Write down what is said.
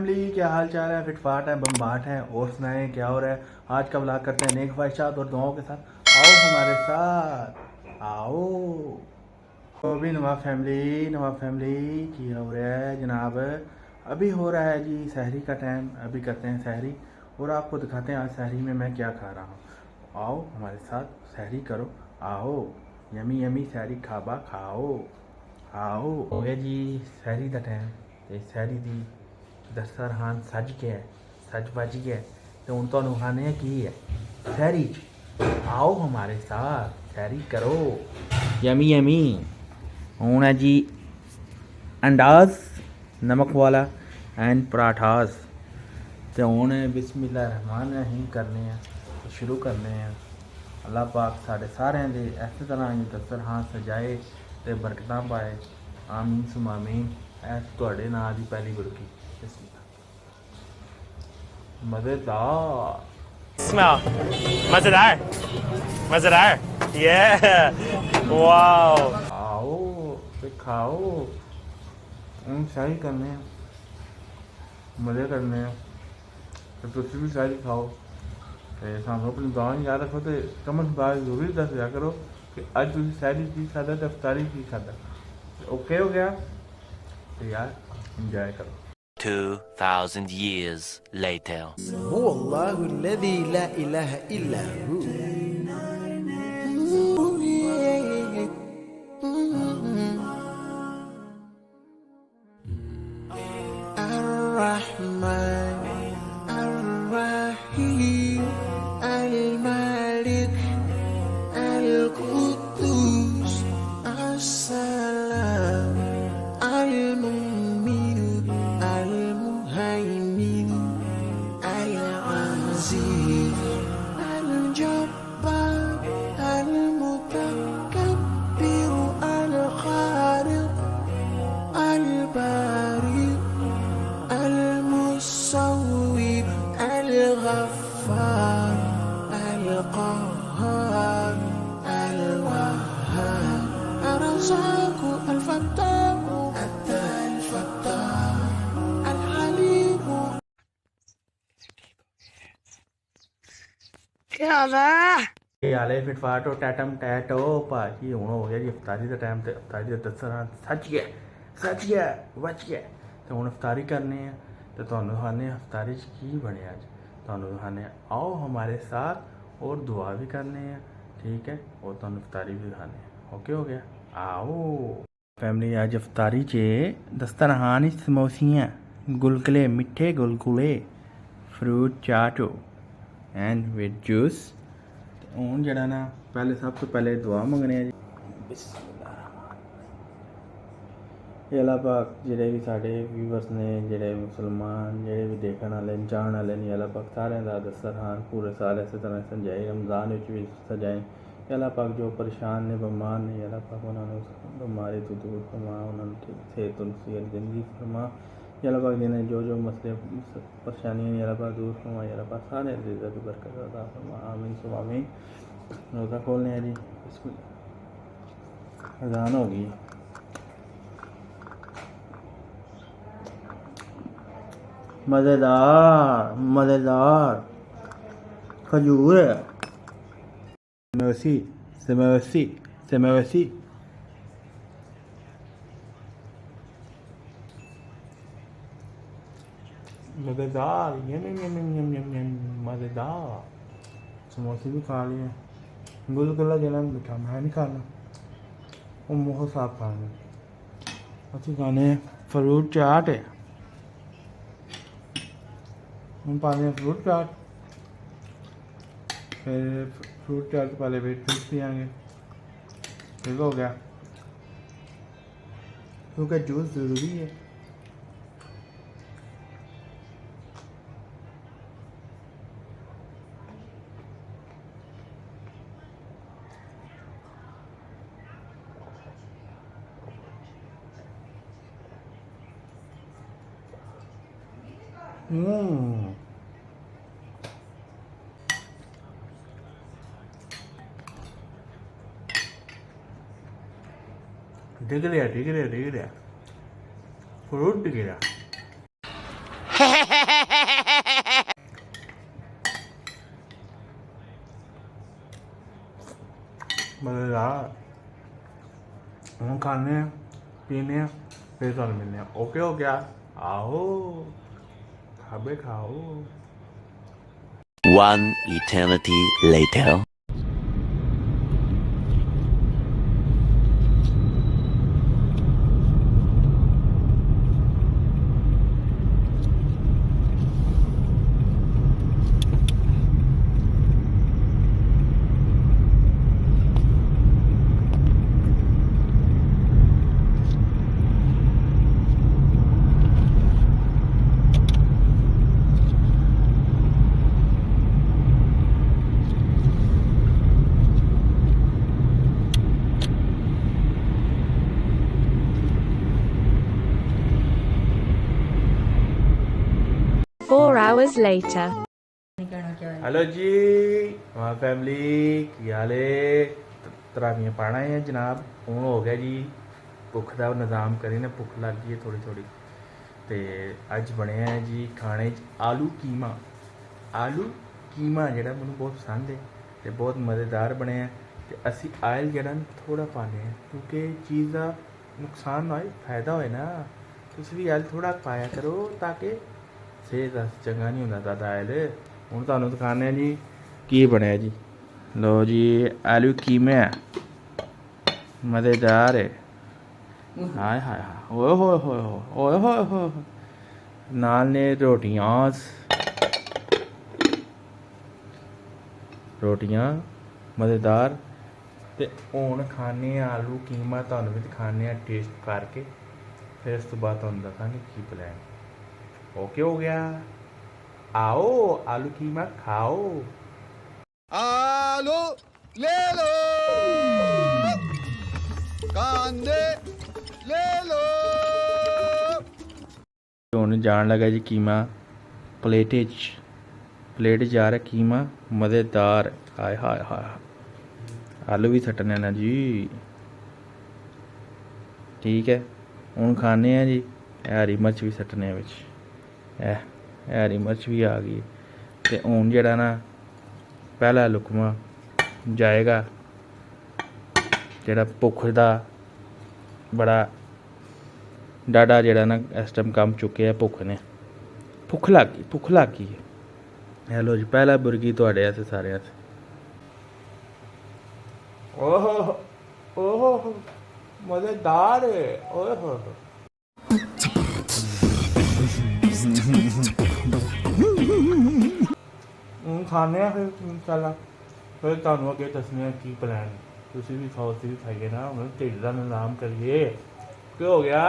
Family, क्या हाल चाल है? फिटफाट है, बम्बाट है, और सुनाएं क्या हो रहा है? आज का व्लॉग करते हैं नेक ख्वाहिशात और दुआओं के साथ। आओ हमारे साथ, आओ। तो अभी नवाब फैमिली की हो रहा है जनाब। अभी हो रहा है जी सहरी का टाइम। अभी करते हैं सहरी और आपको दिखाते हैं आज सहरी में मैं क्या खा रहा हूँ। आओ हमारे साथ सहरी करो, आओ। यमी यमी सहरी खाबा खाओ, आओ। हो गया जी सहरी का टाइम। ਤੇ ਸਹਿਰੀ ਦੀ ਦਸਤਰਖਾਨ ਸੱਜ ਗਿਆ, ਸੱਜ ਵੱਜ ਗਿਆ। ਤੇ ਹੁਣ ਤੁਹਾਨੂੰ ਖਾਣੇ ਕੀ ਹੈ ਸਹਿਰੀ 'ਚ। आओ हमारे साथ सैरी करो, यमी यमी। ਹੁਣ ਹੈ ਜੀ अंडाज नमक वाला एंड पराठास। ਤੇ ਹੁਣ ਬਿਸਮਿल्लाह रहमान रहीम करने हैं, शुरू करने हैं। अल्लाह पाक साढ़े सारिਆਂ ਦੇ ਇਸੇ ਤਰ੍ਹਾਂ ਹੀ ਦਸਤਰਖਾਨ ਸਜਾਏ ਤੇ ਬਰਕਤਾਂ ਪਾਏ। आमीन सुम आमीन। ਤੁਹਾਡੇ ਨਾਂ ਦੀ ਪਹਿਲੀ ਬੁਰਕੀ। मज़ेदार Smell. Mazadar. Mazadar. Yeah. Wow. आओ ਤੇ ਖਾਓ। ਹੁਣ ਸ਼ਾਹੀ ਕਰਨੇ ਆ, ਮਜ਼ੇ ਕਰਨੇ ਆ। ਤੇ ਤੁਸੀਂ ਵੀ ਸ਼ਾਹੀ ਖਾਓ ਤੇ ਸਾਨੂੰ ਆਪਣੀ ਦੁਆ ਯਾਦ ਰੱਖੋ ਤੇ ਕਮੈਂਟ ਬਾਅਦ ਜ਼ਰੂਰ ਦੱਸਿਆ ਕਰੋ ਕਿ ਅੱਜ ਤੁਸੀਂ ਸ਼ਾਹੀ ਕੀ ਖਾਧਾ ਤੇ ਇਫਤਾਰੀ ਕੀ ਖਾਧਾ। ਓਕੇ ਹੋ ਗਿਆ ਤੇ ਯਾਰ ਇੰਜੋਏ ਕਰੋ। 2,000 years later. هو الله الذي لا إله إلا هو الرحمن الرحيم الملك القدوس السلام المؤمن المهيمن العزيز الجبار المتكبر الخالق البارئ المصور الغفار القهار الوهاب الرزاق الفتاح الفتاح الحليم ਇਹ ਆਲੇ ਫਿਟਫਾਟ ਟੈਟਮ ਟੈਟੋ ਭਾਜੀ। ਹੁਣ ਹੋ ਗਿਆ ਜੀ ਇਫਤਾਰੀ ਦਾ ਟਾਈਮ ਤੇ ਇਫਤਾਰੀ ਦਾ ਦਸਤਰਖਾਨ ਸੱਜ ਗਿਆ, ਵੱਜ ਗਿਆ। ਤੇ ਹੁਣ ਇਫਤਾਰੀ ਕਰਨੇ ਆ ਤੇ ਤੁਹਾਨੂੰ ਦਿਖਾਉਂਦੇ ਹਾਂ ਇਫਤਾਰੀ 'ਚ ਕੀ ਬਣਿਆ ਅੱਜ। ਤੁਹਾਨੂੰ ਦਿਖਾਉਂਦੇ ਹਾਂ, आओ हमारे साथ और दुआ भी करने हैं, ठीक है, और ਤੁਹਾਨੂੰ ਇਫਤਾਰੀ ਵੀ ਦਿਖਾਉਂਦੇ ਹਾਂ। ओके हो गया, आओ फैमिली। आज इफ्तारी 'ਚ दस्तरखान 'ਚ समोसियाँ, गुलगुले, मिठे गुलगुले, फ्रूट चाटो एंड विद जूस। ਹੁਣ ਜਿਹੜਾ ਨਾ ਪਹਿਲੇ ਸਭ ਤੋਂ ਪਹਿਲੇ ਦੁਆ ਮੰਗਣੇ ਆ ਜੀ। ਬਿਸਮਿਲ੍ਲਾਹ। ਅੱਲਾਹ ਪਾਕ ਜਿਹੜੇ ਵੀ ਸਾਡੇ ਵੀਵਰਸ ਨੇ, ਜਿਹੜੇ ਮੁਸਲਮਾਨ, ਜਿਹੜੇ ਵੀ ਦੇਖਣ ਵਾਲੇ ਜਾਣ ਵਾਲੇ ਨੇ, ਅੱਲਾਹ ਪਾਕ ਸਾਰਿਆਂ ਦਾ ਦਸਤਰਖਾਨ ਪੂਰੇ ਸਾਲ ਇਸੇ ਤਰ੍ਹਾਂ ਸਜਾਏ, ਰਮਜ਼ਾਨ ਵਿੱਚ ਵੀ ਸਜਾਏ। ਅੱਲਾਹ ਪਾਕ ਜੋ ਪਰੇਸ਼ਾਨ ਨੇ, ਬਿਮਾਰ ਨੇ, ਅੱਲਾਹ ਪਾਕ ਉਹਨਾਂ ਨੂੰ ਬਿਮਾਰੀ ਤੋਂ ਦੂਰ ਫਰਮਾ, ਉਹਨਾਂ ਨੂੰ ਸਿਹਤ ਨਸੀਹਤ ਜ਼ਿੰਦਗੀ ਫਰਮਾ। ਅੱਲਾਹ पाक ने जो जो मसले परेशानियाँ अल्लाह पाक दूर फरमाए, अल्लाह पाक सारे इज़्ज़त बरकत अता फरमा। आमीन सुम आमीन। रोज़ा खोलने हैं जी, अज़ान हो गई। मज़ेदार मज़ेदार खजूर है। सेमेवसी मज़ेदार, मज़ेदार। समोसे भी खा लिए, गुलगुला जो मीठा मैं नहीं खाना, वो मुँह साफ खाना। अच्छी खाने फ्रूट चाट है, हम पाने फ्रूट चाट। फिर फ्रूट चाट के पहले वेट जूस पियेंगे, ठीक हो गया, क्योंकि जूस ज़रूरी है। डिग रहा फ्रूट डिग रहा। ਮਜ਼ੇਦਾਰ ਹੁਣ ਖਾਣੇ ਆ ਪੀਣੇ ਆ ਫਿਰ ਤੁਹਾਨੂੰ ਮਿਲਨੇ ਆ ਓਕੇ ਹੋ ਗਿਆ ਆਓ ਖਾਬੇ ਖਾਓ One eternity later. Four hours later. Hello जी वहाँ फैमिली की हाल है तरावियाँ पाना है जनाब हूँ हो गया जी भुख का निज़ाम करी ने भुख लग गई है थोड़ी थोड़ी तो अज बनया है जी खाने आलू कीमा जिहड़ा मैनूं बहुत पसंद है तो बहुत मज़ेदार बने हैं तो असी आयल जिहड़ा थोड़ा पाने हैं क्योंकि चीज़ का नुकसान ना होए फायदा होए ना तुसीं भी आयल थोड़ा पाया करो ताकि सेहत वास्ते चंगा नहीं होंदा ज़्यादा आयल हूँ तुहानूं दिखाने जी की बनया जी लो जी आलू कीमे मज़ेदार है हाय हाय हाय ओए होए होए ओए होए होए नाल ने रोटियां मज़ेदार ते हुण खाने आलू कीमा तुहानूं भी दिखाने टेस्ट करके फिर उस तो बाद तुहानूं दस्सांगे की प्लान ओके हो गया आओ आलू कीमा खाओ आलू ले लो कांदे ले लो हुण जान लगा जी कीमा प्लेट च जा रहा कीमा मज़ेदार हाय हाय हाय आलू भी सट्टने ना जी ठीक है हुण खाने हैं जी हरी मिर्च भी सट्टने बिच हरी मिर्च भी आ गई ते हुण जेह्ड़ा ना पहला लुकमा जाएगा जेह्ड़ा भुख दा बड़ा डाडा जेह्ड़ा ना इस टाइम कम चुके भुख ने भुख लग गई हेलो जी पहला बुर्गी तुहाडे आस्ते सारे आस्ते ओहो ओहो मज़ेदार है ओए हो ਹੁਣ ਖਾਣੇ ਆ ਫਿਰ ਇੰਸ਼ਾਅੱਲਾ ਫਿਰ ਤੁਹਾਨੂੰ ਅੱਗੇ ਦੱਸਣੇ ਆ ਕੀ ਪਲਾਨ ਤੁਸੀਂ ਵੀ ਖਾਓ ਅਸੀਂ ਵੀ ਖਾਈਏ ਨਾ ਹੁਣ ਢਿੱਡ ਦਾ ਨਿਜ਼ਾਮ ਕਰੀਏ ਕੀ ਹੋ ਗਿਆ